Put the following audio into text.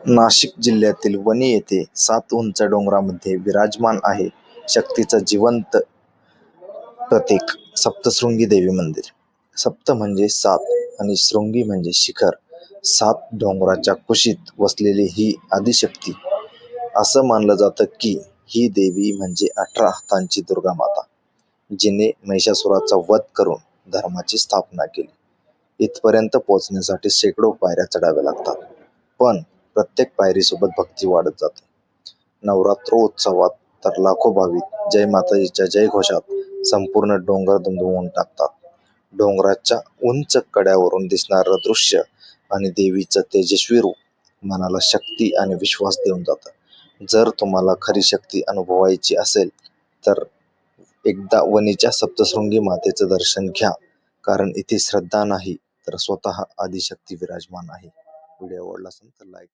नाशिक जिल्ह्यातील वणी येथे 7 उंच डोंगरामध्ये विराजमान आहे शक्तीचं जिवंत प्रतीक सप्तशृंगी देवी मंदिर. सप्त म्हणजे 7 आणि शृंगी म्हणजे शिखर. 7 डोंगराच्या कुशीत वसलेली ही आदिशक्ती. असं मानलं जातं की ही देवी म्हणजे 18 हातांची दुर्गा माता, जिने महिषासुराचा वध करून धर्माची स्थापना केली. इथपर्यंत पोहोचण्यासाठी शेकडो पायऱ्या चढाव्या लागतात, पण प्रत्येक पायरीसोबत भक्ती वाढत जाते. नवरात्रोत्सवात तर लाखो भाविक जय माताजीच्या जय घोषात संपूर्ण डोंगर दुमदुमून टाकतात. डोंगराच्या उंच कड्यावरून दिसणारं दृश्य आणि देवीचं तेजस्वी रूप मनाला शक्ती आणि विश्वास देऊन जातं. जर तुम्हाला खरी शक्ती अनुभवायची असेल तर एकदा वणीच्या सप्तशृंगी मातेचं दर्शन घ्या, कारण इथे श्रद्धा नाही तर स्वतः आदिशक्ती विराजमान आहे. व्हिडिओ आवडला असेल तर लाईक